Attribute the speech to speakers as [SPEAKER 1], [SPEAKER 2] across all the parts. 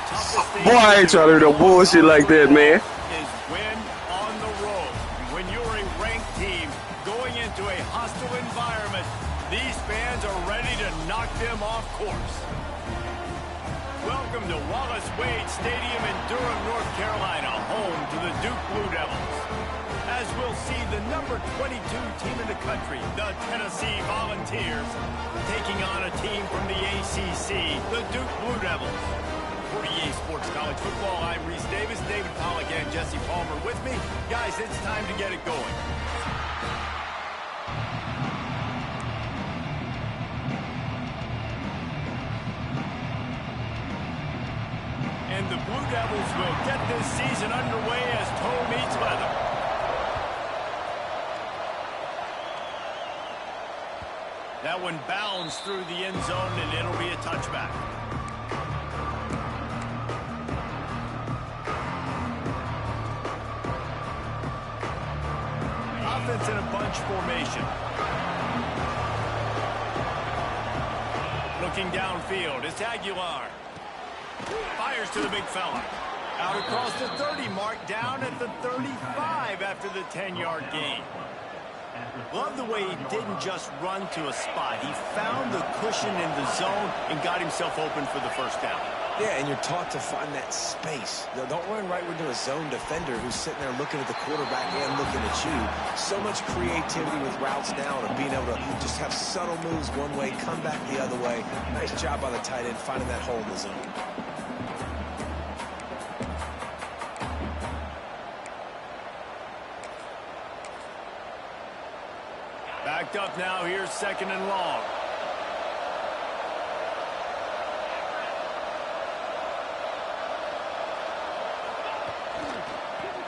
[SPEAKER 1] toughest thing
[SPEAKER 2] Boy, I ain't trying to do no bullshit like that, man.
[SPEAKER 1] is win on the road. When you're a ranked team going into a hostile environment, these fans are ready to knock them off course. Welcome to Wallace Wade Stadium in Durham, North Carolina, home to the Duke Blue Devils. As we'll see the number 22 team in the country, the Tennessee Volunteers, taking on a team from the ACC, the Duke Blue Devils. For EA Sports College Football, I'm Reese Davis, David Pollack, and Jesse Palmer with me. Guys, it's time to get it going. And the Blue Devils will get this season underway as toe meets leather. That one bounds through the end zone, and it'll be a touchback. Offense in a bunch formation. Looking downfield, it's Aguilar. Fires to the big fella. Out across the 30 mark, down at the 35 after the 10-yard gain. Love the way he didn't just run to a spot. He found the cushion in the zone and got himself open for the first down.
[SPEAKER 3] Yeah, and you're taught to find that space. Now, don't run right into a zone defender who's sitting there looking at the quarterback and looking at you. So much creativity with routes now and being able to just have subtle moves one way, come back the other way. Nice job by the tight end finding that hole in the zone.
[SPEAKER 1] Backed up now, here's second and long.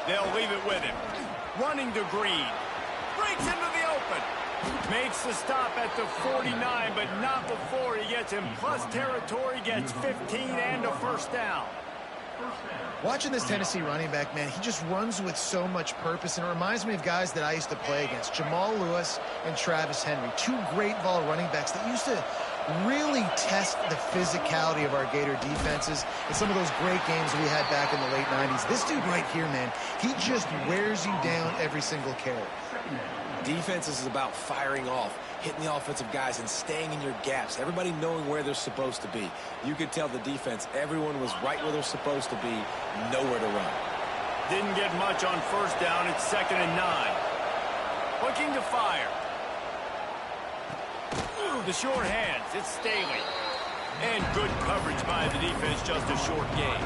[SPEAKER 1] They'll leave it with him. Running to Green. Breaks into the open. Makes the stop at the 49, but not before he gets in plus territory, gets 15 and a first down.
[SPEAKER 4] Watching this Tennessee running back, man, he just runs with so much purpose, and it reminds me of guys that I used to play against, Jamal Lewis and Travis Henry, two great ball running backs that used to really test the physicality of our Gator defenses in some of those great games we had back in the late 90s. This dude right here, man, he just wears you down every single carry.
[SPEAKER 3] Defense is about firing off, hitting the offensive guys and staying in your gaps, everybody knowing where they're supposed to be. You could tell the defense, everyone was right where they're supposed to be, nowhere to run.
[SPEAKER 1] Didn't get much on first down. It's second and 9. Looking to fire. The short hands. It's Staley. And good coverage by the defense, just a short gain.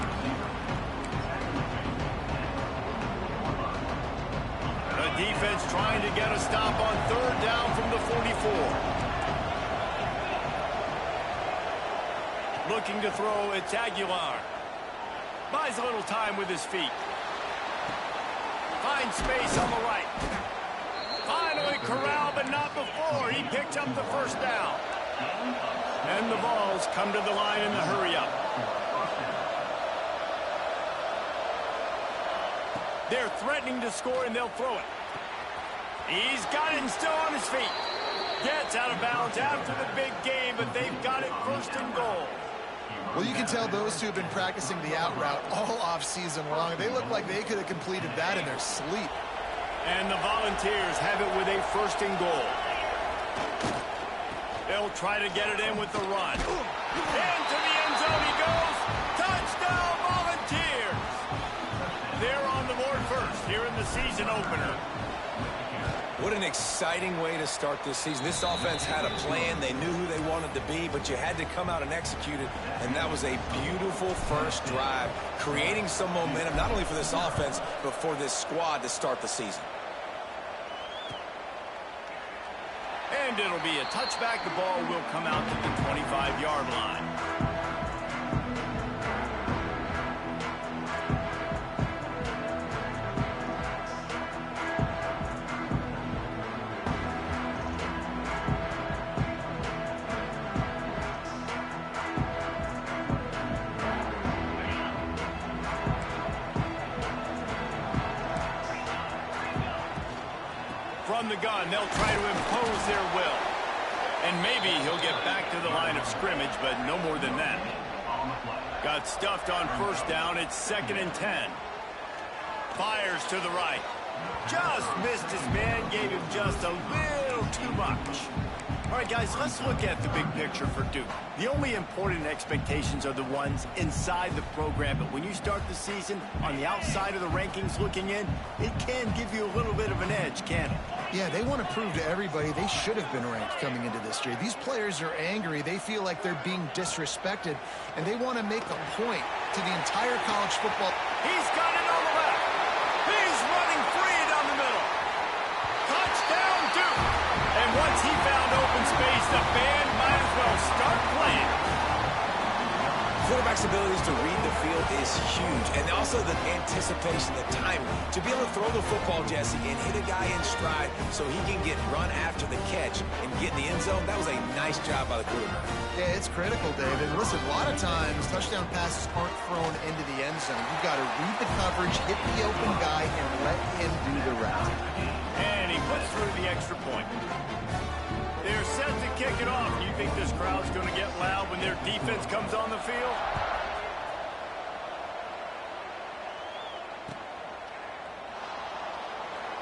[SPEAKER 1] The defense trying to get a stop on third down from the 44. Looking to throw, it's Aguilar. Buys a little time with his feet. Finds space on the right. Finally corralled, but not before. He picked up the first down. And the Vols come to the line in the hurry-up. They're threatening to score, and they'll throw it. He's got it and still on his feet. Gets out of bounds after the big game, but they've got it first and goal.
[SPEAKER 4] Well, you can tell those two have been practicing the out route all off-season long. They look like they could have completed that in their sleep.
[SPEAKER 1] And the Volunteers have it with a first and goal. They'll try to get it in with the run. Into the end zone he goes. Touchdown, Volunteers! They're on the board first here in the season opener.
[SPEAKER 3] What an exciting way to start this season. This offense had a plan. They knew who they wanted to be, but you had to come out and execute it. And that was a beautiful first drive, creating some momentum, not only for this offense, but for this squad to start the season.
[SPEAKER 1] And it'll be a touchback. The ball will come out to the 25-yard line. From the gun, they'll try to impose their will. And maybe he'll get back to the line of scrimmage, but no more than that. Got stuffed on first down. It's 2nd and 10. Fires to the right. Just missed his man. Gave him just a little too much. All right, guys, let's look at the big picture for Duke. The only important expectations are the ones inside the program. But when you start the season on the outside of the rankings looking in, it can give you a little bit of an edge, can't it?
[SPEAKER 4] Yeah, they want to prove to everybody they should have been ranked coming into this year. These players are angry. They feel like they're being disrespected, and they want to make a point to the entire college football.
[SPEAKER 1] He's got it on the left. He's running free down the middle. Touchdown, Duke. And once he found open space, the band might as well start playing.
[SPEAKER 3] Quarterback's abilities to read the field is huge, and also the anticipation, the timing. To be able to throw the football, Jesse, and hit a guy in stride so he can get run after the catch and get in the end zone, that was a nice job by the quarterback.
[SPEAKER 4] Yeah, it's critical, David. Listen, a lot of times touchdown passes aren't thrown into the end zone. You've got to read the coverage, hit the open guy, and let him do the rest.
[SPEAKER 1] And he puts through the extra point. They're set to kick it off. Do you think this crowd's going to get loud when their defense comes on the field?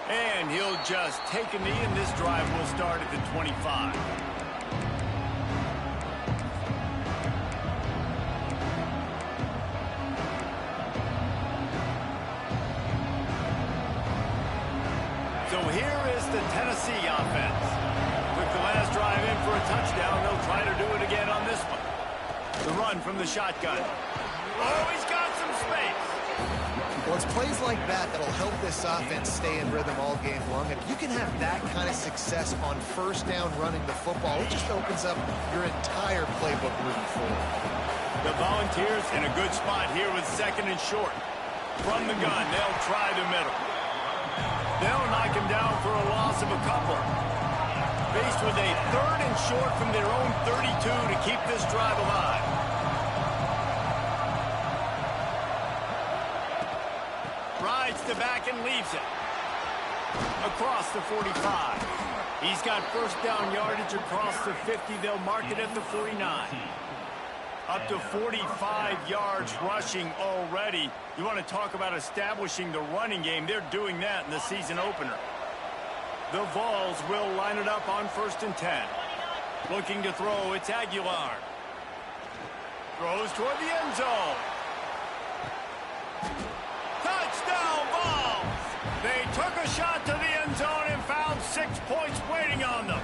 [SPEAKER 1] And he'll just take a knee, and this drive will start at the 25. So here is the Tennessee offense. Took the last drive in for a touchdown. They'll try to do it again on this one. The run from the shotgun. Oh, he's got some space.
[SPEAKER 4] Well, it's plays like that that'll help this offense stay in rhythm all game long. If you can have that kind of success on first down running the football, it just opens up your entire playbook moving forward.
[SPEAKER 1] The Volunteers in a good spot here with 2nd and short. From the gun, they'll try the middle. They'll knock him down for a loss of a couple. Faced with a 3rd and short from their own 32 to keep this drive alive. Rides the back and leaves it. Across the 45. He's got first down yardage across the 50. They'll mark it at the 49. Up to 45 yards rushing already. You want to talk about establishing the running game. They're doing that in the season opener. The Vols will line it up on 1st and 10. Looking to throw, it's Aguilar. Throws toward the end zone. Touchdown, Vols! They took a shot to the end zone and found 6 points waiting on them.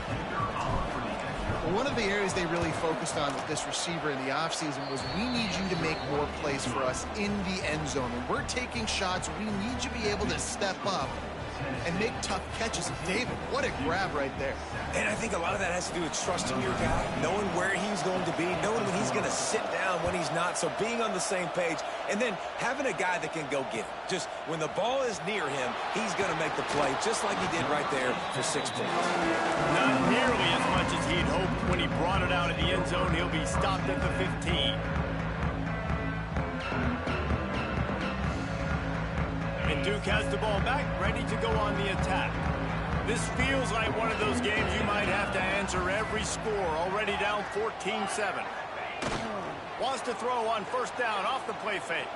[SPEAKER 4] One of the areas they really focused on with this receiver in the offseason was we need you to make more plays for us in the end zone. When we're taking shots, we need you to be able to step up and make tough catches. David, what a grab right there.
[SPEAKER 3] And I think a lot of that has to do with trusting your guy, knowing where he's going to be, knowing when he's going to sit down, when he's not. So being on the same page, and then having a guy that can go get it. Just when the ball is near him, he's going to make the play, just like he did right there for 6 points.
[SPEAKER 1] Not nearly as much as he'd hoped when he brought it out at the end zone. He'll be stopped at the 15. And Duke has the ball back, ready to go on the attack. This feels like one of those games you might have to answer every score. Already down 14-7. Wants to throw on first down off the play fake.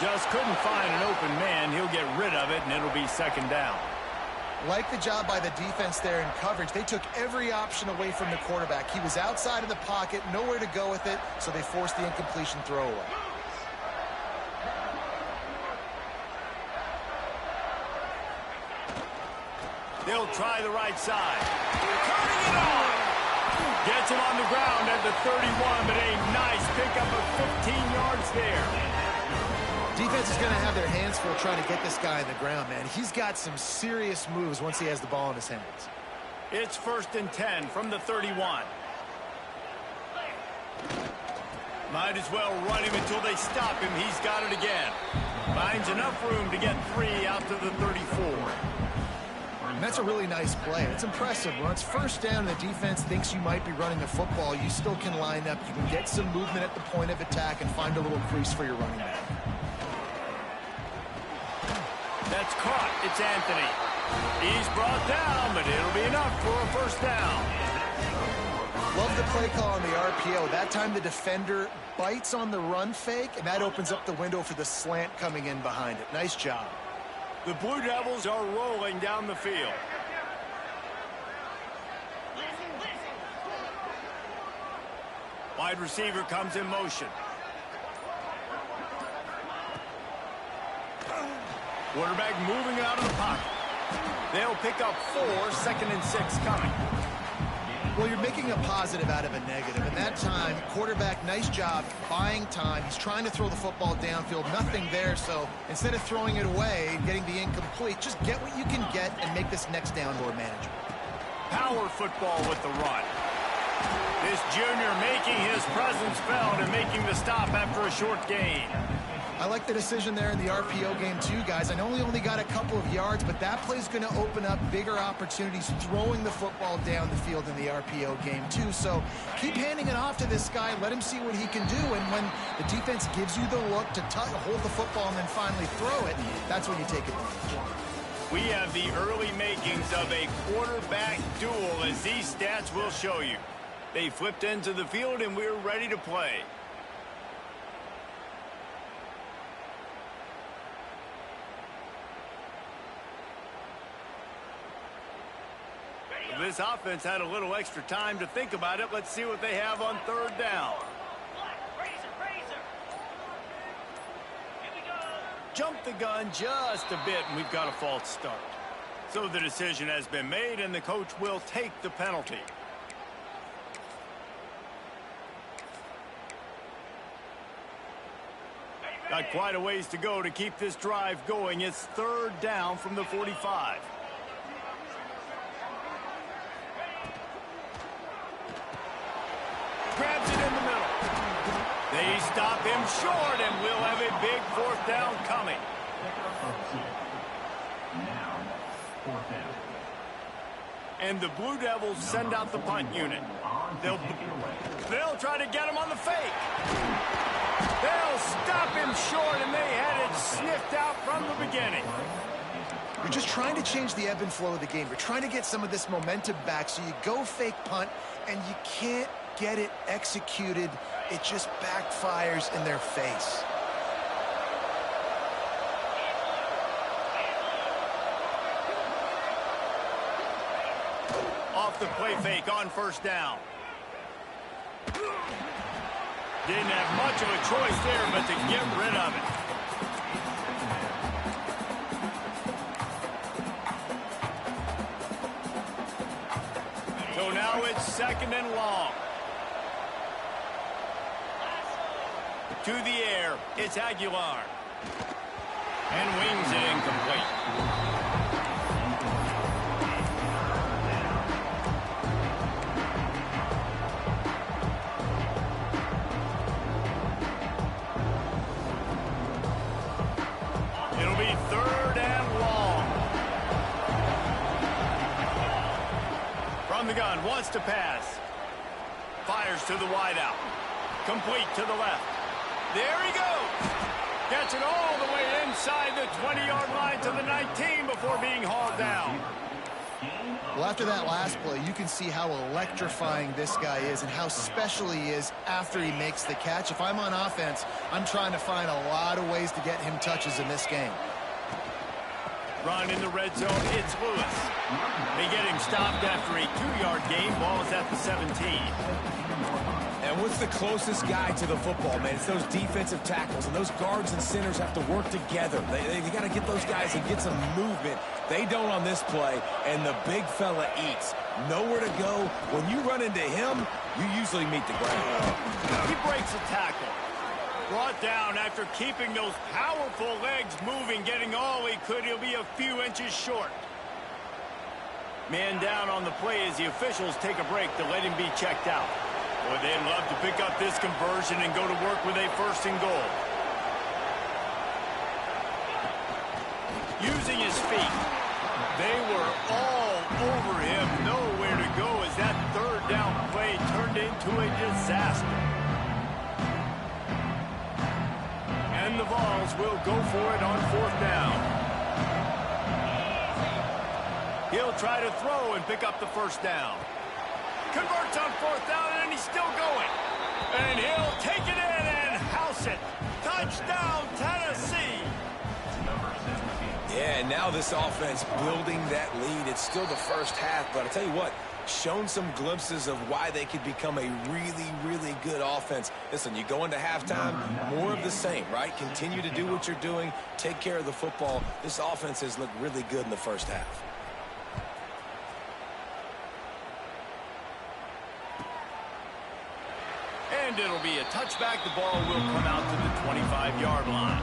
[SPEAKER 1] Just couldn't find an open man. He'll get rid of it, and it'll be 2nd down.
[SPEAKER 4] Like the job by the defense there in coverage. They took every option away from the quarterback. He was outside of the pocket, nowhere to go with it, so they forced the incompletion throw away.
[SPEAKER 1] They'll try the right side. Turning it on. Gets him on the ground at the 31, but a nice pickup of 15 yards there.
[SPEAKER 4] Defense is going to have their hands full trying to get this guy on the ground, man. He's got some serious moves once he has the ball in his hands.
[SPEAKER 1] It's 1st and 10 from the 31. Might as well run him until they stop him. He's got it again. Finds enough room to get 3 out to the 34.
[SPEAKER 4] And that's a really nice play. It's impressive. When it's first down and the defense thinks you might be running the football, you still can line up. You can get some movement at the point of attack and find a little crease for your running back.
[SPEAKER 1] That's caught. It's Anthony. He's brought down, but it'll be enough for a first down.
[SPEAKER 4] Love the play call on the RPO. That time the defender bites on the run fake, and that opens up the window for the slant coming in behind it. Nice job.
[SPEAKER 1] The Blue Devils are rolling down the field. Wide receiver comes in motion. Quarterback moving out of the pocket. They'll pick up 4, 2nd and 6 coming.
[SPEAKER 4] Well, you're making a positive out of a negative. And that time, quarterback, nice job buying time. He's trying to throw the football downfield. Nothing there, so instead of throwing it away and getting the incomplete, just get what you can get and make this next down more manageable.
[SPEAKER 1] Power football with the run. This junior making his presence felt and making the stop after a short gain.
[SPEAKER 4] I like the decision there in the RPO game too, guys. I know he only got a couple of yards, but that play's going to open up bigger opportunities throwing the football down the field in the RPO game too. So keep handing it off to this guy. Let him see what he can do. And when the defense gives you the look to hold the football and then finally throw it, that's when you take advantage.
[SPEAKER 1] We have the early makings of a quarterback duel, as these stats will show you. They flipped into the field, and we're ready to play. This offense had a little extra time to think about it. Let's see what they have on 3rd down. Jump the gun just a bit, and we've got a false start. So the decision has been made, and the coach will take the penalty. Got quite a ways to go to keep this drive going. It's 3rd down from the 45. Grabs it in the middle. They stop him short, and we'll have a big 4th down coming. And the Blue Devils send out the punt unit. They'll try to get him on the fake. They'll stop him short, and they had it sniffed out from the beginning.
[SPEAKER 4] You're just trying to change the ebb and flow of the game. You're trying to get some of this momentum back, so you go fake punt, and you can't get it executed. It just backfires in their face.
[SPEAKER 1] Off the play fake on 1st down. Didn't have much of a choice there, but to get rid of it. So now it's 2nd and long. To the air, it's Aguilar. And wings it incomplete. It'll be 3rd and long. From the gun, wants to pass. Fires to the wideout. Complete to the left. There he goes. Gets it all the way inside the 20-yard line to the 19 before being hauled down.
[SPEAKER 4] Well, after that last play, you can see how electrifying this guy is and how special he is after he makes the catch. If I'm on offense, I'm trying to find a lot of ways to get him touches in this game.
[SPEAKER 1] Run in the red zone, it's Lewis. They get him stopped after a 2-yard gain. Ball is at the 17.
[SPEAKER 3] And what's the closest guy to the football, man? It's those defensive tackles, and those guards and centers have to work together. They got to get those guys and get some movement. They don't on this play, and the big fella eats. Nowhere to go. When you run into him, you usually meet the ground.
[SPEAKER 1] He breaks a tackle. Brought down after keeping those powerful legs moving, getting all he could. He'll be a few inches short. Man down on the play as the officials take a break to let him be checked out. Boy, they'd love to pick up this conversion and go to work with a 1st and goal. Using his feet. They were all over him. Nowhere to go as that 3rd down play turned into a disaster. And the Vols will go for it on 4th down. He'll try to throw and pick up the 1st down. converts on 4th down, and he's still going. And he'll take it in and house it. Touchdown, Tennessee.
[SPEAKER 3] Yeah, and now this offense building that lead. It's still the first half, but I'll tell you what, shown some glimpses of why they could become a really, really good offense. Listen, you go into halftime, more of the same, right? Continue to do what you're doing, take care of the football. This offense has looked really good in the first half.
[SPEAKER 1] And it'll be a touchback. The ball will come out to the 25-yard line.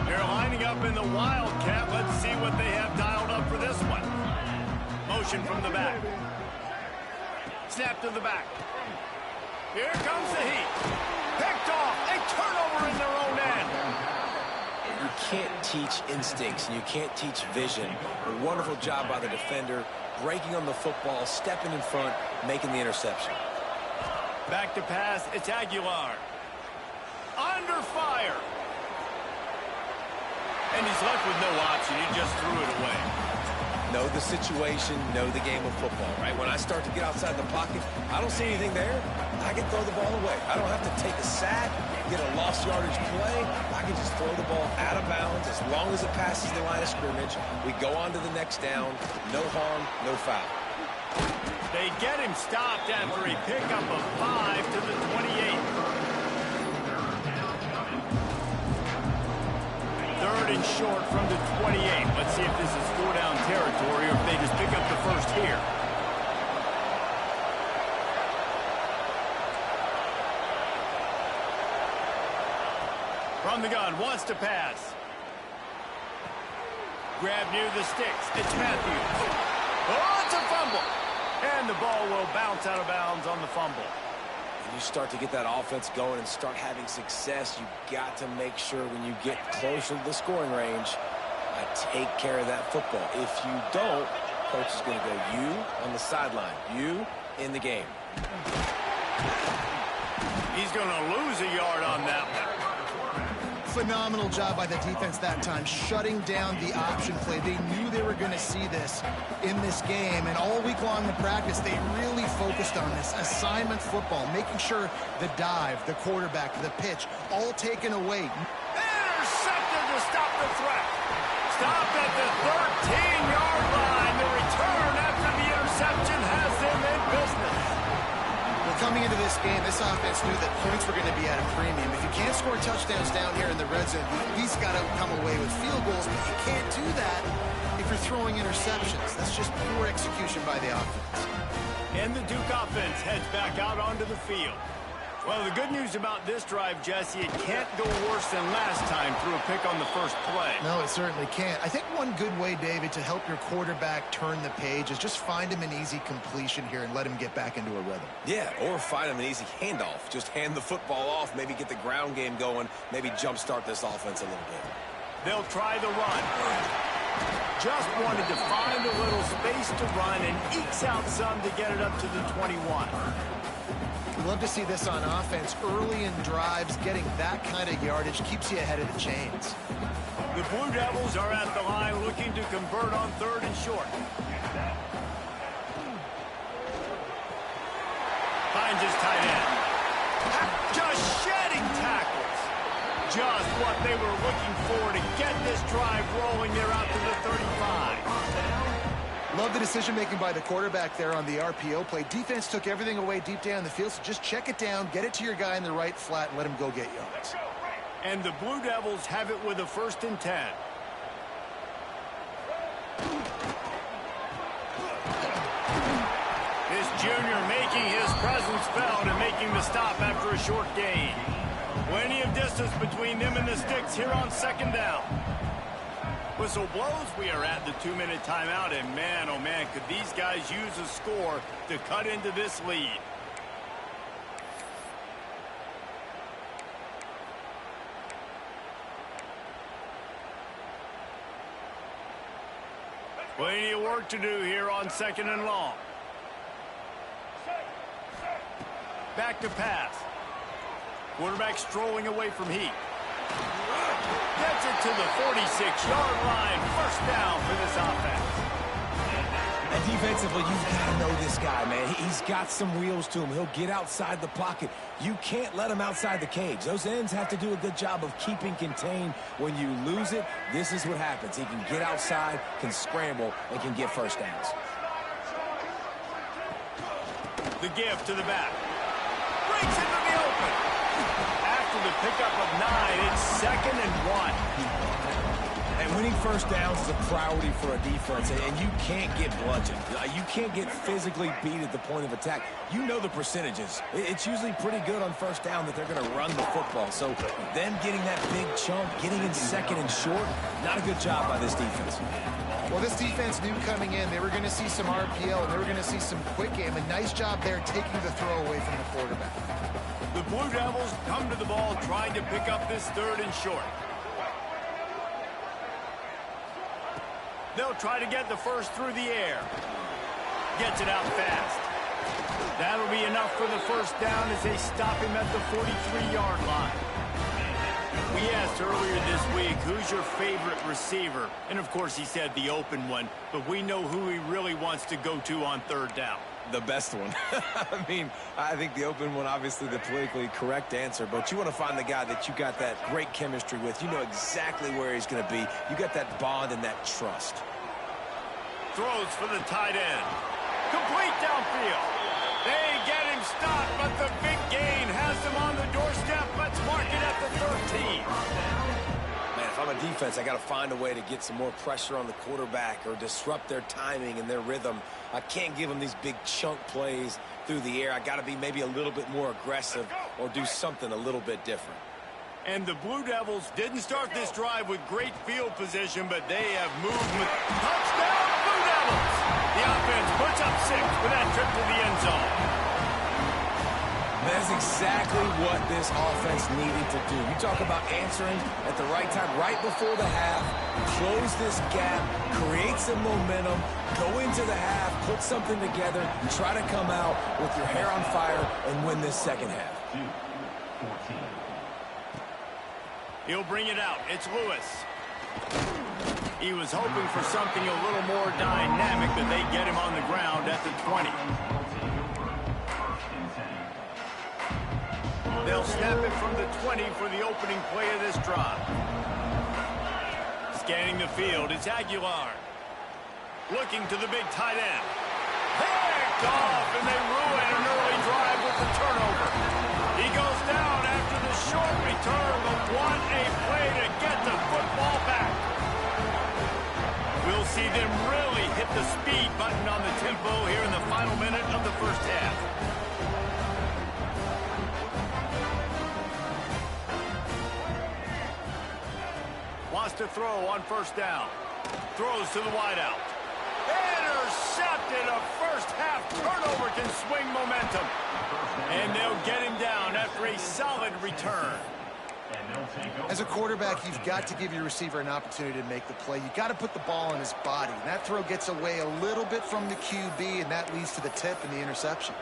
[SPEAKER 1] They're lining up in the Wildcat. Let's see what they have dialed up for this one. Motion from the back. Snap to the back. Here comes the heat. Picked off. A turnover in their own end.
[SPEAKER 3] You can't teach instincts, and you can't teach vision. A wonderful job by the defender, breaking on the football, stepping in front, making the interception.
[SPEAKER 1] Back to pass. It's Aguilar. Under fire. And he's left with no option. He just threw it away.
[SPEAKER 3] Know the situation, know the game of football, right? When I start to get outside the pocket, I don't see anything there, I can throw the ball away. I don't have to take a sack, get a lost yardage play. I can just throw the ball out of bounds as long as it passes the line of scrimmage. We go on to the next down. No harm, no foul.
[SPEAKER 1] They get him stopped after a pickup of 5 to the 28. Third and short from the 28. Let's see if this is 4-down territory or if they just pick up the first here. From the gun, wants to pass. Grab near the sticks. It's Matthews. Oh, it's a fumble. And the ball will bounce out of bounds on the fumble.
[SPEAKER 3] When you start to get that offense going and start having success, you've got to make sure when you get closer to the scoring range, take care of that football. If you don't, coach is going to go you on the sideline, you in the game.
[SPEAKER 1] He's going to lose a yard on that one.
[SPEAKER 4] Phenomenal job by the defense that time, shutting down the option play. They knew they were going to see this in this game, and all week long in practice, they really focused on this assignment football, making sure the dive, the quarterback, the pitch, all taken away.
[SPEAKER 1] Intercepted to stop the threat. Stopped at the 13-yard line. The return after the interception has them in business.
[SPEAKER 4] Well, coming into this game, this offense knew that points were going to be at a premium. If you can't score touchdowns down here in the red zone, you at least got to come away with field goals, but you can't do that if you're throwing interceptions. That's just poor execution by the offense.
[SPEAKER 1] And the Duke offense heads back out onto the field. Well, the good news about this drive, Jesse, it can't go worse than last time through a pick on the first play.
[SPEAKER 4] No, it certainly can't. I think one good way, David, to help your quarterback turn the page is just find him an easy completion here and let him get back into a rhythm.
[SPEAKER 3] Yeah, or find him an easy handoff. Just hand the football off, maybe get the ground game going, maybe jumpstart this offense a little bit.
[SPEAKER 1] They'll try the run. Just wanted to find a little space to run and ekes out some to get it up to the 21.
[SPEAKER 4] We love to see this on offense. Early in drives, getting that kind of yardage keeps you ahead of the chains.
[SPEAKER 1] The Blue Devils are at the line looking to convert on 3rd and short. Finds his tight end. Just shedding tackles. Just what they were looking for to get this drive rolling. They're out to the 35.
[SPEAKER 4] Love the decision-making by the quarterback there on the RPO play. Defense took everything away deep down the field, so just check it down, get it to your guy in the right flat, and let him go get yards.
[SPEAKER 1] And the Blue Devils have it with a 1st and 10. This junior making his presence felt and making the stop after a short gain. Plenty of distance between them and the sticks here on 2nd down. Whistle blows, we are at the 2-minute timeout, and man, oh man, could these guys use a score to cut into this lead. Plenty of work to do here on 2nd and long. Back to pass. Quarterback strolling away from heat. Gets it to the 46-yard line. First down for this offense.
[SPEAKER 3] And defensively, you've got to know this guy, man. He's got some wheels to him. He'll get outside the pocket. You can't let him outside the cage. Those ends have to do a good job of keeping contained. When you lose it, this is what happens. He can get outside, can scramble, and can get first downs.
[SPEAKER 1] The give to the back. Breaks into the open. After the pickup of 9, it's 2nd and 1.
[SPEAKER 3] And winning first downs is a priority for a defense, and you can't get bludgeoned. You can't get physically beat at the point of attack. You know the percentages. It's usually pretty good on first down that they're going to run the football. So them getting that big chunk, getting in 2nd and short, not a good job by this defense.
[SPEAKER 4] Well, this defense knew coming in they were going to see some RPO and they were going to see some quick game. A nice job there taking the throw away from the quarterback.
[SPEAKER 1] The Blue Devils come to the ball trying to pick up this 3rd and short. They'll try to get the first through the air. Gets it out fast. That'll be enough for the first down as they stop him at the 43-yard line. We asked earlier this week, who's your favorite receiver? And, of course, he said the open one, but we know who he really wants to go to on 3rd down.
[SPEAKER 3] The best one. I mean, I think the open one, obviously the politically correct answer, but you want to find the guy that you got that great chemistry with. You know exactly where he's going to be. You got that bond and that trust.
[SPEAKER 1] Throws for the tight end. Complete downfield. They get him stopped, but the big gain has him on the doorstep. Let's mark it at the 13.
[SPEAKER 3] Man, if I'm a defense, I got to find a way to get some more pressure on the quarterback or disrupt their timing and their rhythm. I can't give them these big chunk plays through the air. I got to be maybe a little bit more aggressive or do something a little bit different.
[SPEAKER 1] And the Blue Devils didn't start this drive with great field position, but they have moved with touchdown Blue Devils. The offense puts up 6 for that trip to the end zone.
[SPEAKER 3] That's exactly what this offense needed to do. You talk about answering at the right time, right before the half, close this gap, create some momentum, go into the half, put something together, try to come out with your hair on fire and win this second half.
[SPEAKER 1] He'll bring it out. It's Lewis. He was hoping for something a little more dynamic, but they get him on the ground at the 20. They'll snap it from the 20 for the opening play of this drive. Scanning the field, it's Aguilar. Looking to the big tight end. Picked off, and they ruin an early drive with the turnover. He goes down after the short return, but what a play to get the football back. We'll see them really hit the speed button on the tempo here in the final minute of the first half. Wants to throw on first down. Throws to the wideout. Intercepted. A first half turnover can swing momentum. And they'll get him down after a solid return.
[SPEAKER 4] As a quarterback, you've got to give your receiver an opportunity to make the play. You've got to put the ball in his body. And that throw gets away a little bit from the QB, and that leads to the tip and the interception.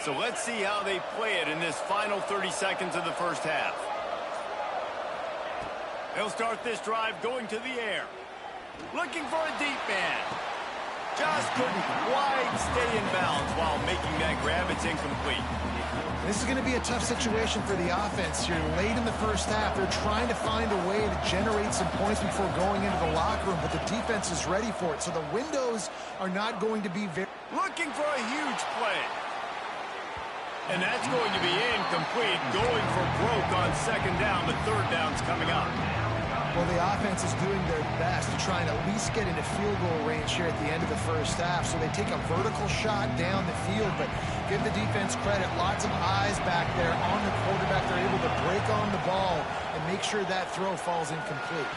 [SPEAKER 1] So let's see how they play it in this final 30 seconds of the first half. They'll start this drive going to the air. Looking for a deep man. Just couldn't quite stay in bounds while making that grab. It's incomplete.
[SPEAKER 4] This is going to be a tough situation for the offense here. Late in the first half, they're trying to find a way to generate some points before going into the locker room, but the defense is ready for it. So the windows are not going to be very...
[SPEAKER 1] Looking for a huge play. And that's going to be incomplete. Going for broke on second down, but third down's coming up.
[SPEAKER 4] Well, the offense is doing their best to try and at least get into field goal range here at the end of the first half. So they take a vertical shot down the field, but give the defense credit. Lots of eyes back there on the quarterback. They're able to break on the ball and make sure that throw falls incomplete.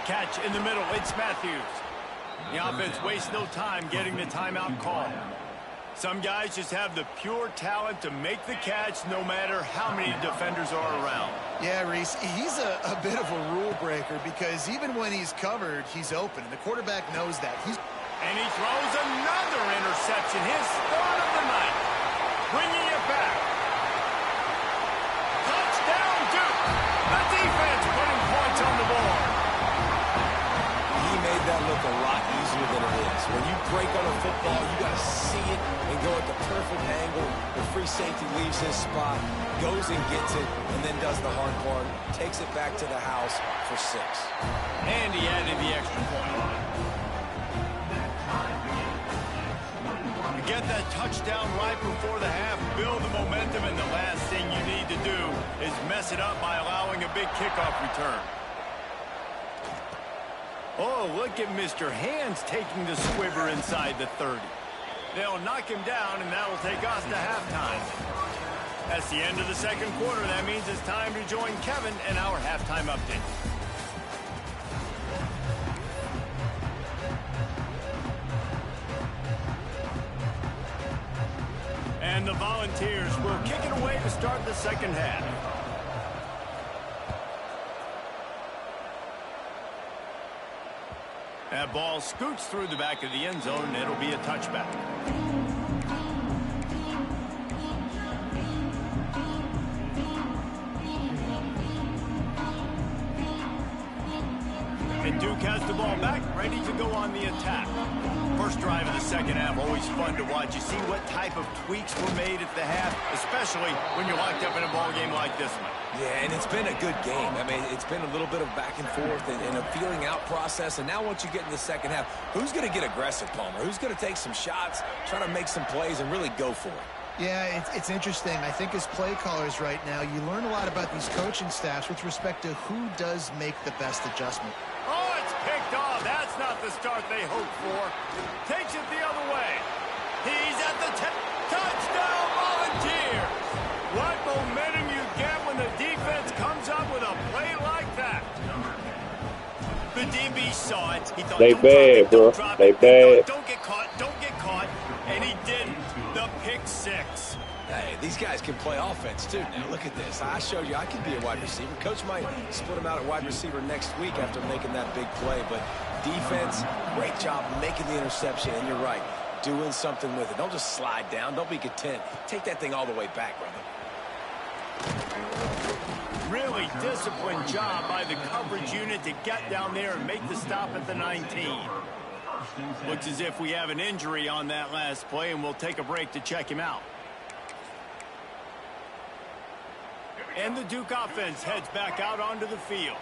[SPEAKER 1] Catch in the middle. It's Matthews. The offense wastes no time getting the timeout call. Some guys just have the pure talent to make the catch no matter how many defenders are around.
[SPEAKER 4] Yeah, Reese, he's a bit of a rule breaker because even when he's covered, he's open. And the quarterback knows that.
[SPEAKER 1] And he throws another interception, his third of the night. Bringing it back.
[SPEAKER 3] break on a football, you got to see it and go at the perfect angle. The free safety leaves his spot, goes and gets it, and then does the hard part, takes it back to the house for 6.
[SPEAKER 1] And he added the extra point. Get that touchdown right before the half, build the momentum, and the last thing you need to do is mess it up by allowing a big kickoff return. Oh, look at Mr. Hands taking the squibber inside the 30. They'll knock him down, and that'll take us to halftime. That's the end of the second quarter. That means it's time to join Kevin and our halftime update. And the Volunteers will kick it away to start the second half. That ball scoots through the back of the end zone, and it'll be a touchback. And Duke has the ball back, ready to go on the attack. First drive of the second half, always fun to watch. You see what type of tweaks were made at the half, especially when you're locked up in a ball game like this one.
[SPEAKER 3] Yeah, and it's been a good game. I mean, it's been a little bit of back and forth and a feeling out process. And now once you get in the second half, who's going to get aggressive, Palmer? Who's going to take some shots, try to make some plays, and really go for it?
[SPEAKER 4] Yeah, it's interesting. I think as play callers right now, you learn a lot about these coaching staffs with respect to who does make the best adjustment.
[SPEAKER 1] Oh, it's picked off. That's not the start they hoped for. Takes it the other way. He's at the touchdown, Volunteers. What momentum you get when the defense comes up with a play like that. The DB saw it. He thought,
[SPEAKER 2] they bad, bro. They bad.
[SPEAKER 1] Don't get caught. Don't get caught. And he didn't. The pick 6.
[SPEAKER 3] Hey, these guys can play offense, too. Now, look at this. I showed you I can be a wide receiver. Coach might split him out at wide receiver next week after making that big play. But defense, great job making the interception. And you're right, doing something with it. Don't just slide down. Don't be content. Take that thing all the way back, brother.
[SPEAKER 1] Really disciplined job by the coverage unit to get down there and make the stop at the 19. Looks as if we have an injury on that last play, and we'll take a break to check him out. And the Duke offense heads back out onto the field.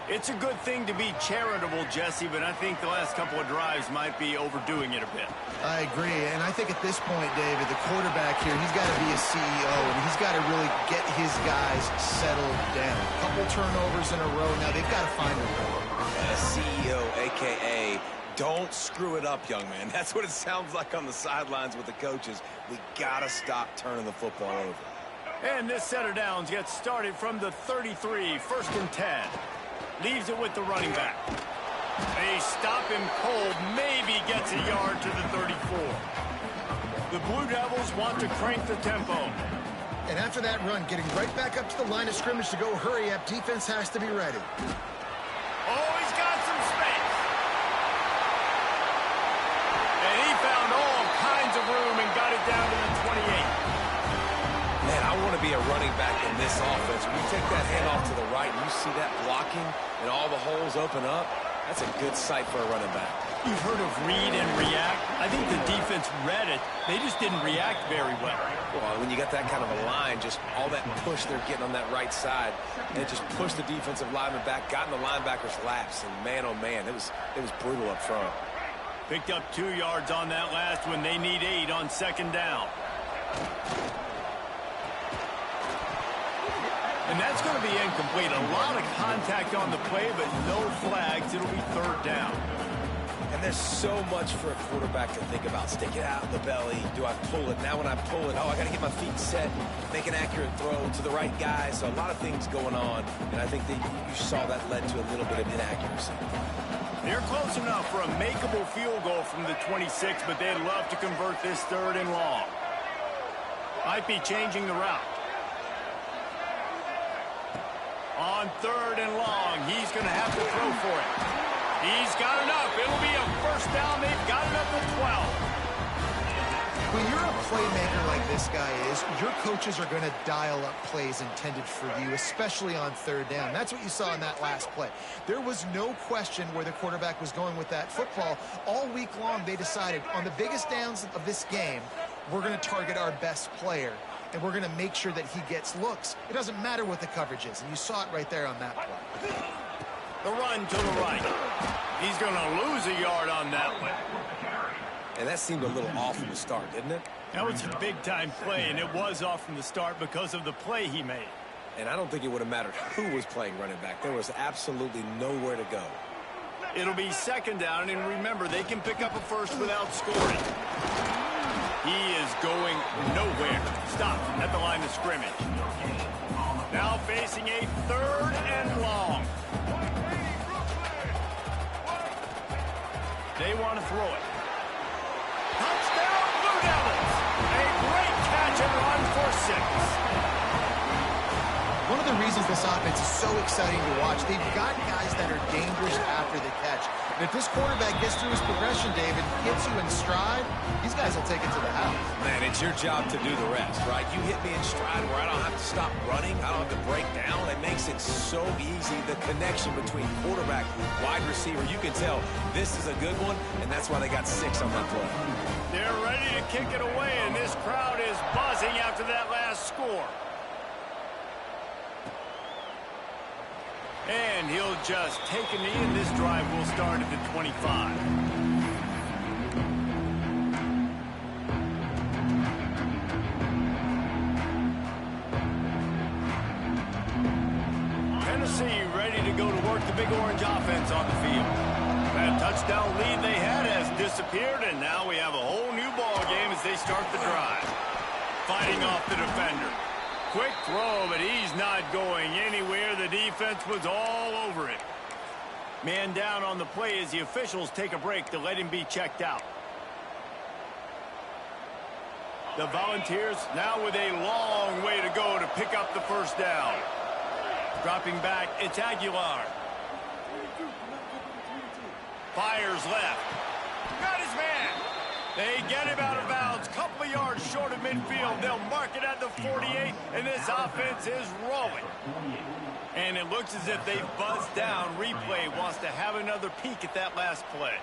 [SPEAKER 1] It's a good thing to be charitable, Jesse, but I think the last couple of drives might be overdoing it a bit.
[SPEAKER 4] I agree, and I think at this point, David, the quarterback here, he's got to be a CEO, and he's got to really get his guys settled down. A couple turnovers in a row. Now they've got to find a rhythm.
[SPEAKER 3] CEO, a.k.a. don't screw it up, young man. That's what it sounds like on the sidelines with the coaches. We got to stop turning the football over.
[SPEAKER 1] And this set of downs gets started from the 33, 1st and 10. Leaves it with the running back. They stop him cold, maybe gets a yard to the 34. The Blue Devils want to crank the tempo.
[SPEAKER 4] And after that run, getting right back up to the line of scrimmage to go hurry up, defense has to be ready.
[SPEAKER 1] Oh, he's got some space. And he found all kinds of room and got it down to the 28.
[SPEAKER 3] Man, I want to be a running back in this offense. When you take that handoff to the right and you see that blocking and all the holes open up, that's a good sight for a running back.
[SPEAKER 1] You've heard of read and react. I think the defense read it. They just didn't react very well.
[SPEAKER 3] Well, when you got that kind of a line, just all that push they're getting on that right side, and it just pushed the defensive lineman back, got in the linebacker's laps, and man, oh man, it was brutal up front.
[SPEAKER 1] Picked up 2 yards on that last one. They need 8 on 2nd down. And that's going to be incomplete. A lot of contact on the play, but no flags. It'll be 3rd down.
[SPEAKER 3] And there's so much for a quarterback to think about. Stick it out in the belly. Do I pull it? Now when I pull it, oh, I got to get my feet set, make an accurate throw to the right guy. So a lot of things going on. And I think that you saw that led to a little bit of inaccuracy.
[SPEAKER 1] They're close enough for a makeable field goal from the 26, but they'd love to convert this 3rd and long. Might be changing the route. On 3rd and long, he's going to have to throw for it. He's got enough. It'll be a 1st down. They've got it up to 12.
[SPEAKER 4] When you're a playmaker like this guy is, your coaches are going to dial up plays intended for you, especially on third down. That's what you saw in that last play. There was no question where the quarterback was going with that football. All week long, they decided on the biggest downs of this game, we're going to target our best player, and we're going to make sure that he gets looks. It doesn't matter what the coverage is, and you saw it right there on that play.
[SPEAKER 1] The run to the right. He's going to lose a yard on that one.
[SPEAKER 3] And that seemed a little off from the start, didn't it?
[SPEAKER 1] That was a big-time play, and it was off from the start because of the play he made.
[SPEAKER 3] And I don't think it would have mattered who was playing running back. There was absolutely nowhere to go.
[SPEAKER 1] It'll be second down, and remember, they can pick up a first without scoring. He is going nowhere. Stop at the line of scrimmage. Now facing a third and long. They want to throw it. Touchdown, Blue Devils! A great catch and run for 6.
[SPEAKER 4] One of the reasons this offense is so exciting to watch, they've got guys that are dangerous after the catch. And if this quarterback gets through his progression, David, gets you in stride, these guys will take it to the house.
[SPEAKER 3] Man, it's your job to do the rest, right? You hit me in stride where I don't have to stop running. I don't have to break down. It makes it so easy. The connection between quarterback, wide receiver, you can tell this is a good one, and that's why they got 6 on that play.
[SPEAKER 1] They're ready to kick it away, and this crowd is buzzing after that last score. And he'll just take a knee, and this drive will start at the 25. Tennessee ready to go to work the Big Orange offense on the field. That touchdown lead they had has disappeared, and now we have a whole new ball game as they start the drive. Fighting off the defender. Quick throw, but he's not going anywhere. The defense was all over it. Man down on the play as the officials take a break to let him be checked out. The Volunteers now with a long way to go to pick up the first down. Dropping back, it's Aguilar. Fires left. Got his man. They get him out of bounds. Couple of yards short of midfield. They'll mark it at the 48, and this offense is rolling. And it looks as if they've buzzed down. Replay wants to have another peek at that last play.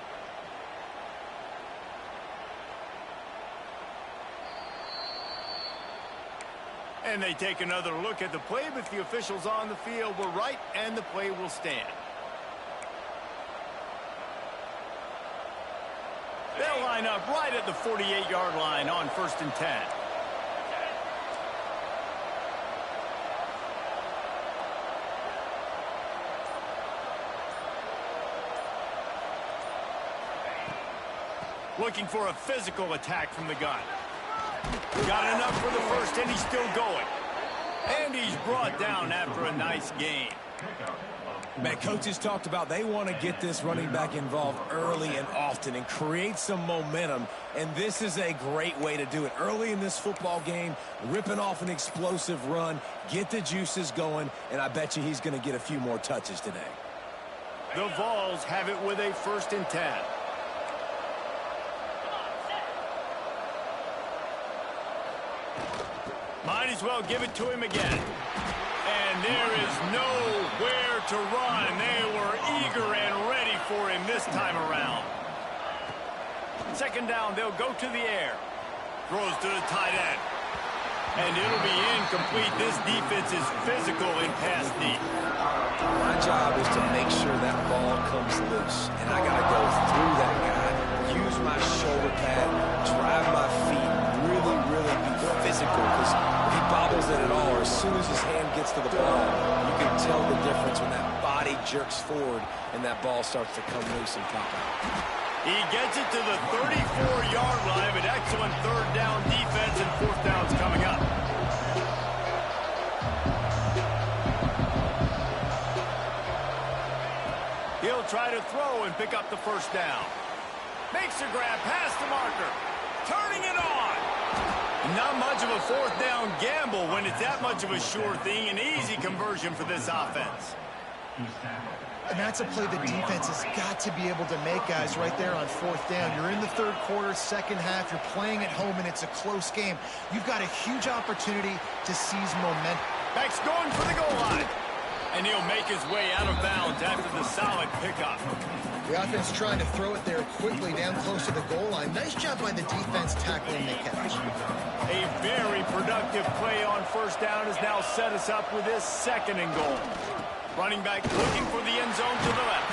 [SPEAKER 1] And they take another look at the play, but the officials on the field were right, and the play will stand. They'll line up right at the 48-yard line on 1st and 10. Looking for a physical attack from the gun. Got enough for the first, and he's still going. And he's brought down after a nice gain.
[SPEAKER 3] Man, coaches talked about they want to get this running back involved early and often and create some momentum, and this is a great way to do it. Early in this football game, ripping off an explosive run, get the juices going, and I bet you he's going to get a few more touches today.
[SPEAKER 1] The Vols have it with a 1st and 10. Might as well give it to him again. And there is nowhere to run. They were eager and ready for him this time around. 2nd down, they'll go to the air. Throws to the tight end. And it'll be incomplete. This defense is physical in pass deep.
[SPEAKER 3] My job is to make sure that ball comes loose. And I got to go through that guy, use my shoulder pad, drive my feet, really be physical. Because if he bobbles it at all, or as soon as his hand gets to the ball, you can tell the difference when that body jerks forward and that ball starts to come loose and pop out.
[SPEAKER 1] He gets it to the 34-yard line, but excellent 3rd down defense, and 4th down's coming up. He'll try to throw and pick up the 1st down. Makes a grab past the marker. Turning it on. Not much of a 4th down gamble when it's that much of a sure thing. An easy conversion for this offense.
[SPEAKER 4] And that's a play the defense has got to be able to make, guys, right there on 4th down. You're in the 3rd quarter, 2nd half. You're playing at home, and it's a close game. You've got a huge opportunity to seize momentum.
[SPEAKER 1] Back's going for the goal line. And he'll make his way out of bounds after the solid pickup.
[SPEAKER 4] The offense trying to throw it there quickly down close to the goal line. Nice job by the defense tackling the catch.
[SPEAKER 1] A very productive play on 1st down has now set us up with this 2nd and goal. Running back looking for the end zone to the left.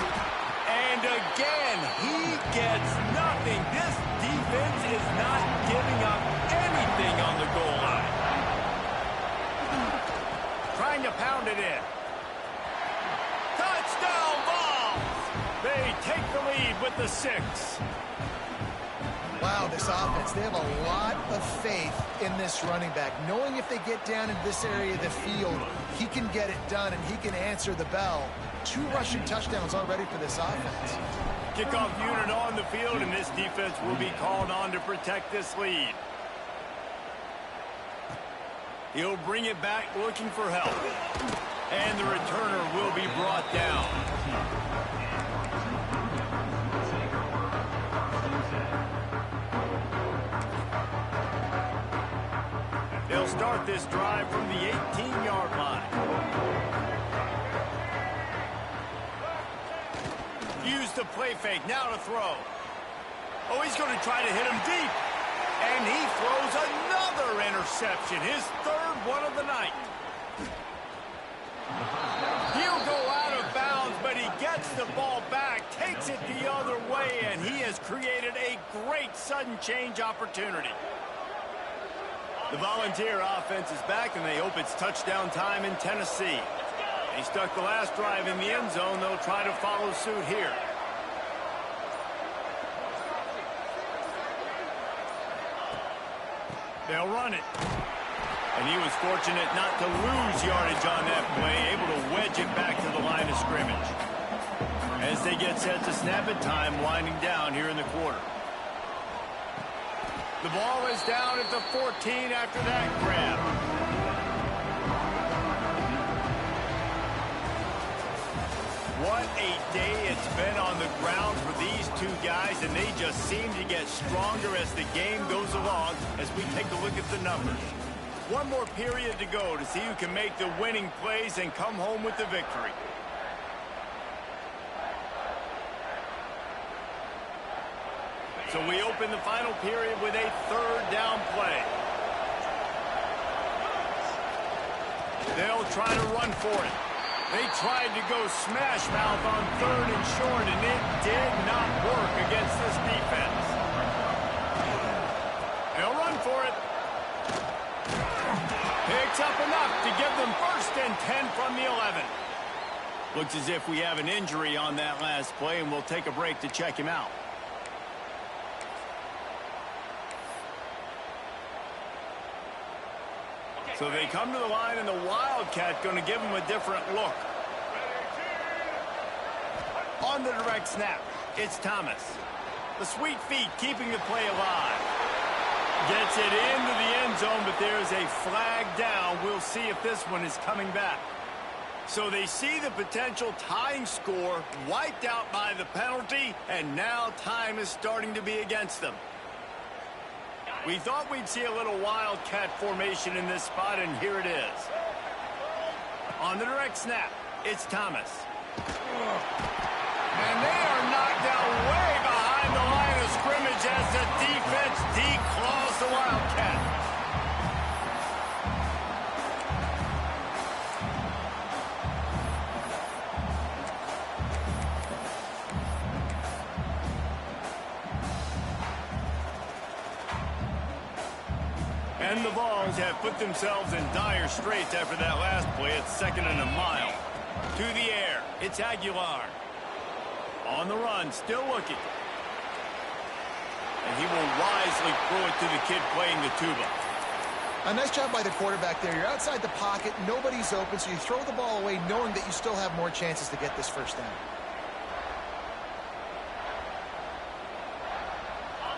[SPEAKER 1] And again, he gets nothing. This defense is not giving up anything on the goal line. Trying to pound it in. Touchdown Vols! They take the lead with the 6.
[SPEAKER 4] Wow, this offense, they have a lot of faith in this running back. Knowing if they get down in this area of the field, he can get it done and he can answer the bell. 2 rushing touchdowns already for this offense.
[SPEAKER 1] Kickoff unit on the field, and this defense will be called on to protect this lead. He'll bring it back looking for help. And the returner will be brought down. They'll start this drive from the 18-yard line. Use the play fake, now to throw. Oh, he's going to try to hit him deep. And he throws another interception, his 3rd one of the night. He'll go out of bounds, but he gets the ball back, takes it the other way, and he has created a great sudden change opportunity. The Volunteer offense is back, and they hope it's touchdown time in Tennessee. They stuck the last drive in the end zone. They'll try to follow suit here. They'll run it. And he was fortunate not to lose yardage on that play, able to wedge it back to the line of scrimmage. As they get set to snap it, time winding down here in the quarter. The ball is down at the 14 after that grab. What a day it's been on the ground for these 2 guys, and they just seem to get stronger as the game goes along as we take a look at the numbers. 1 more period to go to see who can make the winning plays and come home with the victory. So we open the final period with a 3rd down play. They'll try to run for it. They tried to go smash mouth on 3rd and short, and it did not work against this defense. They'll run for it. Picks up enough to give them 1st and 10 from the 11. Looks as if we have an injury on that last play, and we'll take a break to check him out. So they come to the line, and the Wildcat going to give them a different look. On the direct snap, it's Thomas. The sweet feet keeping the play alive. Gets it into the end zone, but there's a flag down. We'll see if this one is coming back. So they see the potential tying score wiped out by the penalty, and now time is starting to be against them. We thought we'd see a little Wildcat formation in this spot, and here it is. On the direct snap, it's Thomas. And they are knocked down way behind the line of scrimmage as the defense declaws the Wildcat. And the Vols have put themselves in dire straits after that last play. It's 2nd and a mile. To the air, it's Aguilar. On the run, still looking. And he will wisely throw it to the kid playing the tuba.
[SPEAKER 4] A nice job by the quarterback there. You're outside the pocket, nobody's open, so you throw the ball away knowing that you still have more chances to get this 1st down.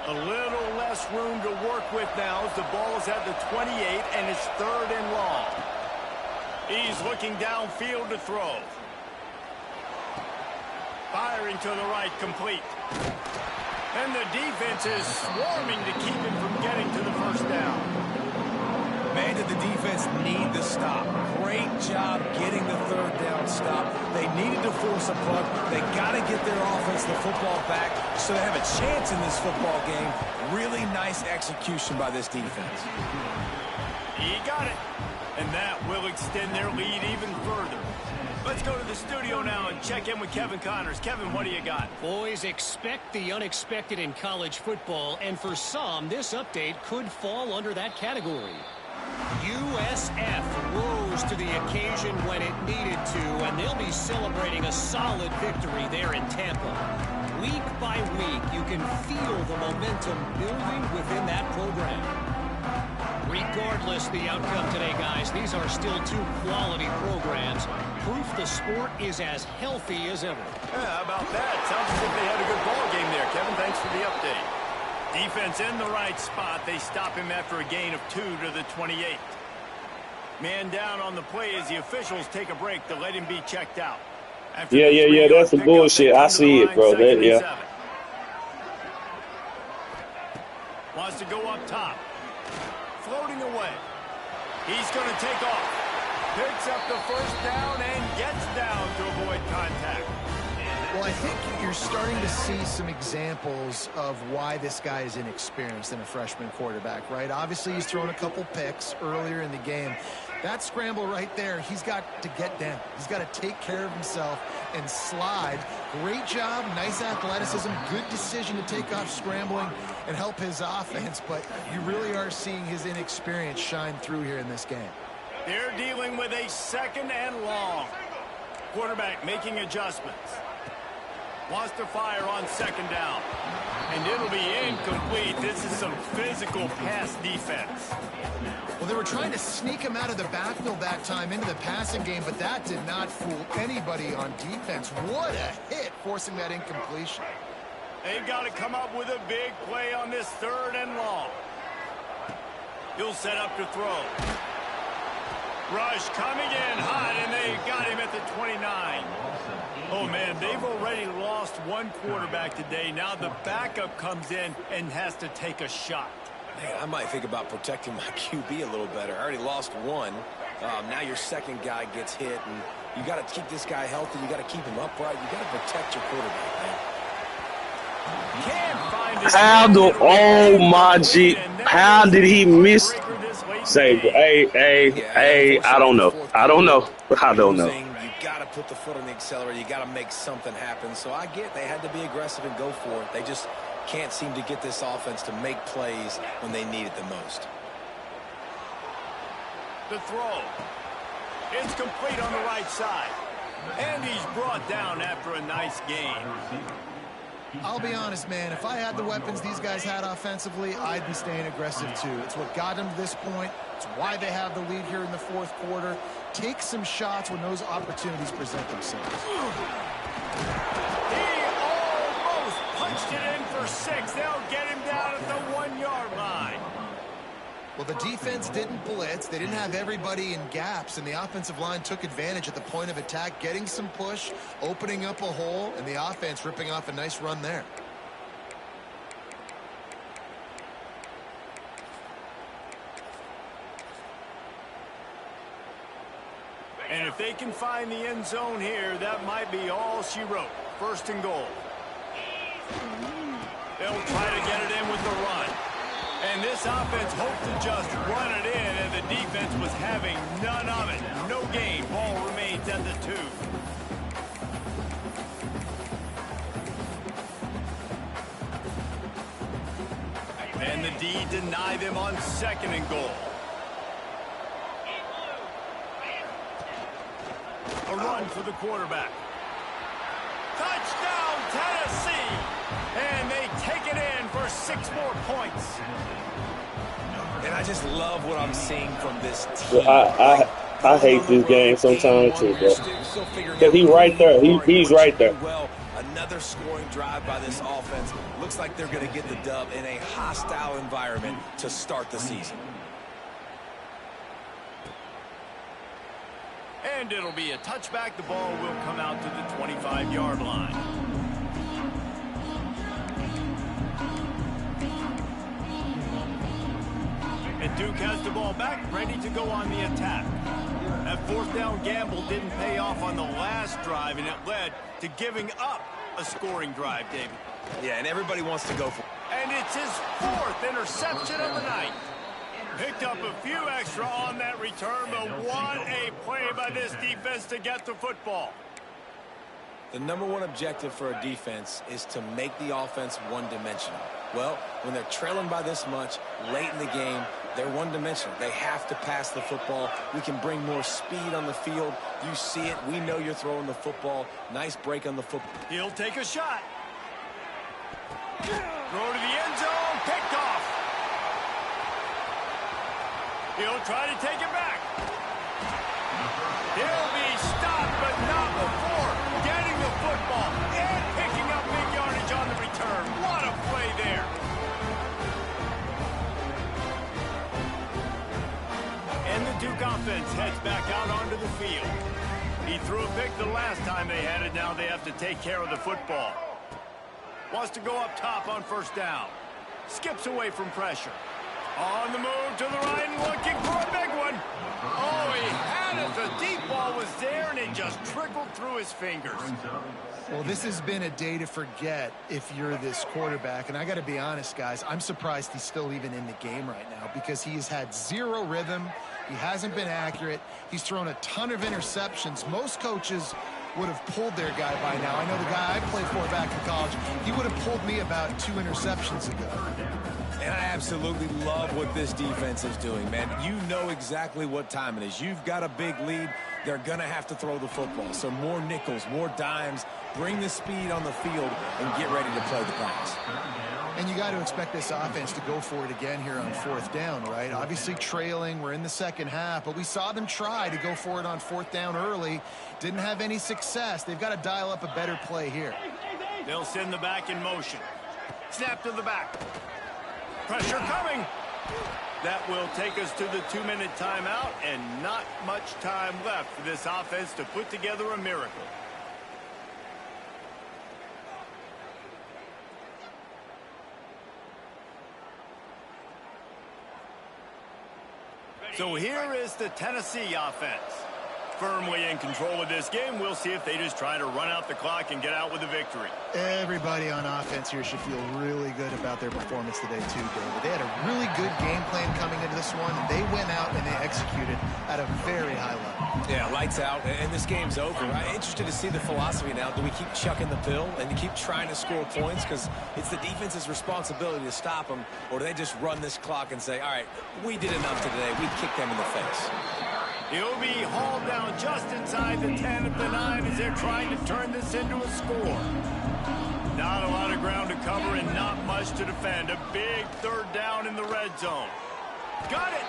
[SPEAKER 1] A little less room to work with now as the ball is at the 28 and it's 3rd and long. He's looking downfield to throw. Firing to the right, complete. And the defense is swarming to keep him from getting to the first down.
[SPEAKER 3] Man, did the defense need the stop. Great job getting the third down stop. They needed to force a punt. They got to get their offense the football back so they have a chance in this football game. Really nice execution by this defense.
[SPEAKER 1] He got it. And that will extend their lead even further. Let's go to the studio now and check in with Kevin Connors. Kevin, what do you got?
[SPEAKER 5] Boys, expect the unexpected in college football, and for some, this update could fall under that category. USF rose to the occasion when it needed to, and they'll be celebrating a solid victory there in Tampa. Week by week, you can feel the momentum building within that program. Regardless the outcome today, guys, these are still two quality programs. Proof the sport is as healthy as ever.
[SPEAKER 1] Yeah, how about that? Sounds as if they had a good ball game there, Kevin. Thanks for the update. Defense in the right spot. They stop him after a gain of 2 to the 28. Man down on the play as the officials take a break to let him be checked out.
[SPEAKER 2] Yeah. That's some bullshit. I see it, bro.
[SPEAKER 1] Wants to go up top. Floating away. He's going to take off. Picks up the first down and gets down to avoid contact.
[SPEAKER 4] Well, I think you're starting to see some examples of why this guy is inexperienced in a freshman quarterback, right? Obviously, he's thrown a couple picks earlier in the game. That scramble right there, he's got to get down. He's got to take care of himself and slide. Great job, nice athleticism, good decision to take off scrambling and help his offense, but you really are seeing his inexperience shine through here in this game.
[SPEAKER 1] They're dealing with a 2nd and long. Quarterback making adjustments. Wants to fire on 2nd down. And it'll be incomplete. This is some physical pass defense.
[SPEAKER 4] Well, they were trying to sneak him out of the backfield that time into the passing game, but that did not fool anybody on defense. What a hit, forcing that incompletion.
[SPEAKER 1] They've got to come up with a big play on this 3rd and long. He'll set up to throw. Rush coming in hot, and they got him at the 29. Oh, man, they've already lost one quarterback today. Now the backup comes in and has to take a shot.
[SPEAKER 3] Man, I might think about protecting my QB a little better. I already lost one. Now your second guy gets hit, and you got to keep this guy healthy. You got to keep him upright. You got to protect your quarterback, man.
[SPEAKER 2] How did he miss? I don't know.
[SPEAKER 3] You got to put the foot on the accelerator. You got to make something happen. So I get they had to be aggressive and go for it. They just can't seem to get this offense to make plays when they need it the most.
[SPEAKER 1] The throw. It's complete on the right side. And he's brought down after a nice gain.
[SPEAKER 4] I'll be honest, man. If I had the weapons these guys had offensively, I'd be staying aggressive too. It's what got them to this point. It's why they have the lead here in the 4th quarter. Take some shots when those opportunities present themselves.
[SPEAKER 1] He almost punched it in for 6. They'll get him down at the 1-yard line.
[SPEAKER 4] Well, the defense didn't blitz. They didn't have everybody in gaps, and the offensive line took advantage at the point of attack, getting some push, opening up a hole, and the offense ripping off a nice run there.
[SPEAKER 1] And if they can find the end zone here, that might be all she wrote. 1st and goal. They'll try to get it in with the run. And this offense hoped to just run it in, and the defense was having none of it. No gain. Ball remains at the 2. And the D deny them on 2nd and goal. A run for the quarterback. Touchdown, Tennessee! And they take it in for 6 more points.
[SPEAKER 3] And I just love what I'm seeing from this team.
[SPEAKER 2] I hate this game sometimes too, bro. Because he's right there. He's right there.
[SPEAKER 3] Well, another scoring drive by this offense. Looks like they're going to get the dub in a hostile environment to start the season.
[SPEAKER 1] And it'll be a touchback. The ball will come out to the 25-yard line. Duke has the ball back, ready to go on the attack. That fourth down gamble didn't pay off on the last drive, and it led to giving up a scoring drive, David.
[SPEAKER 3] Yeah, and everybody wants to go for it.
[SPEAKER 1] And it's his fourth interception of the night. Picked up a few extra on that return, but what a play by this defense to get the football.
[SPEAKER 3] The number one objective for a defense is to make the offense one-dimensional. Well, when they're trailing by this much late in the game, they're one-dimensional. They have to pass the football. We can bring more speed on the field. You see it. We know you're throwing the football. Nice break on the football.
[SPEAKER 1] He'll take a shot. Throw to the end zone. Picked off. He'll try to take it back. He'll be stopped, but not before getting the football and picking up big yardage on the return. What a play there. And the Duke offense heads back out onto the field. He threw a pick the last time they had it. Now they have to take care of the football. Wants to go up top on first down. Skips away from pressure. On the move to the right, looking for a big one. Oh, he had it. The deep ball was there, and it just trickled through his fingers.
[SPEAKER 4] Well, this has been a day to forget if you're this quarterback. And I got to be honest, guys, I'm surprised he's still even in the game right now because he has had zero rhythm. He hasn't been accurate. He's thrown a ton of interceptions. Most coaches would have pulled their guy by now. I know the guy I played for back in college, he would have pulled me about 2 interceptions ago.
[SPEAKER 3] And I absolutely love what this defense is doing, man. You know exactly what time it is. You've got a big lead. They're going to have to throw the football. So more nickels, more dimes, bring the speed on the field, and get ready to play the pass.
[SPEAKER 4] And you got to expect this offense to go for it again here on fourth down, right? Obviously trailing, we're in the second half, but we saw them try to go for it on fourth down early. Didn't have any success. They've got to dial up a better play here.
[SPEAKER 1] They'll send the back in motion. Snap to the back. Pressure coming. That will take us to the 2-minute timeout, and not much time left for this offense to put together a miracle. So here is the Tennessee offense. Firmly in control of this game. We'll see if they just try to run out the clock and get out with a victory.
[SPEAKER 4] Everybody on offense here should feel really good about their performance today too, David. They had a really good game plan coming into this one. They went out and they executed at a very high level.
[SPEAKER 3] Yeah, lights out, and this game's over. I'm interested to see the philosophy now. Do we keep chucking the pill and keep trying to score points because it's the defense's responsibility to stop them, or do they just run this clock and say, all right, we did enough today. We kicked them in the face.
[SPEAKER 1] He'll be hauled down just inside the 10 of the 9 as they're trying to turn this into a score. Not a lot of ground to cover and not much to defend. A big third down in the red zone. Got it!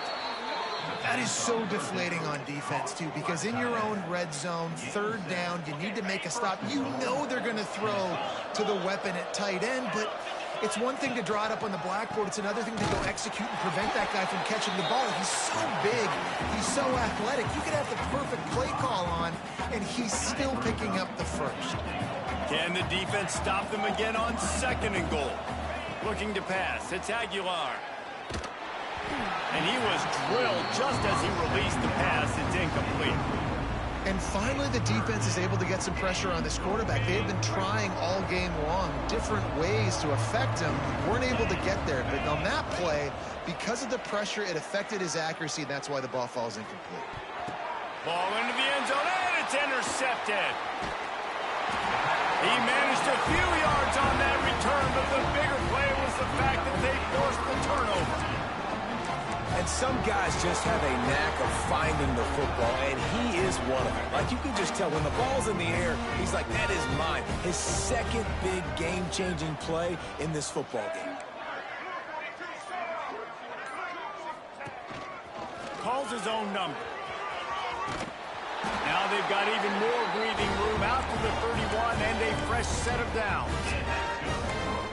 [SPEAKER 4] That is so deflating on defense, too, because in your own red zone, third down, you need to make a stop. You know they're going to throw to the weapon at tight end, but it's one thing to draw it up on the blackboard. It's another thing to go execute and prevent that guy from catching the ball. He's so big. He's so athletic. You could have the perfect play call on, and he's still picking up the first.
[SPEAKER 1] Can the defense stop them again on 2nd and goal? Looking to pass. It's Aguilar. And he was drilled just as he released the pass. It's incomplete.
[SPEAKER 4] And finally, the defense is able to get some pressure on this quarterback. They've been trying all game long different ways to affect him. Weren't able to get there. But on that play, because of the pressure, it affected his accuracy. That's why the ball falls incomplete.
[SPEAKER 1] Ball into the end zone, and it's intercepted. He managed a few yards on that return, but the bigger play was the fact that they forced the turnover.
[SPEAKER 3] And some guys just have a knack of finding the football, and he is one of them. Like, you can just tell when the ball's in the air, he's like, that is mine. His second big game-changing play in this football game.
[SPEAKER 1] Calls his own number. Now they've got even more breathing room out to the 31 and a fresh set of downs.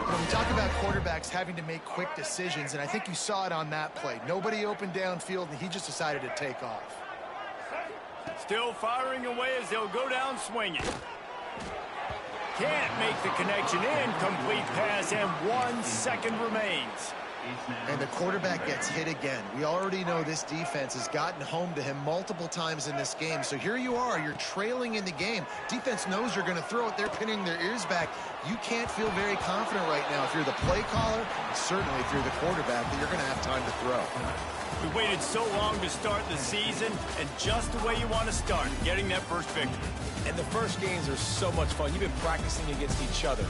[SPEAKER 4] When we talk about quarterbacks having to make quick decisions, and I think you saw it on that play. Nobody opened downfield, and he just decided to take off.
[SPEAKER 1] Still firing away as they'll go down swinging. Can't make the connection. Incomplete pass, and 1 second remains.
[SPEAKER 4] And the quarterback gets hit again. We already know this defense has gotten home to him multiple times in this game. So here you are, you're trailing in the game. Defense knows you're going to throw it. They're pinning their ears back. You can't feel very confident right now if you're the play caller, and certainly if you're the quarterback, that you're going to have time to throw.
[SPEAKER 1] We waited so long to start the season, and just the way you want to start, getting that first victory.
[SPEAKER 3] And the first games are so much fun. You've been practicing against each other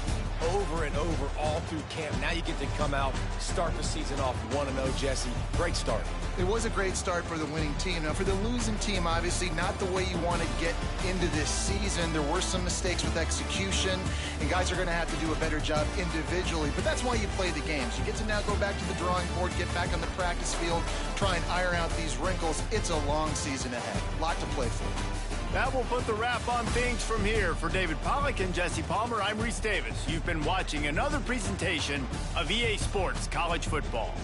[SPEAKER 3] over and over all through camp. Now you get to come out, start the season off 1-0, Jesse. Great start.
[SPEAKER 4] It was a great start for the winning team. Now, for the losing team, obviously not the way you want to get into this season. There were some mistakes with execution, and guys are going to have to do a better job individually. But that's why you play the games. You get to now go back to the drawing board, get back on the practice field, try and iron out these wrinkles. It's a long season ahead. A lot to play for.
[SPEAKER 1] That will put the wrap on things from here. For David Pollack and Jesse Palmer, I'm Reese Davis. You've been watching another presentation of EA Sports College Football.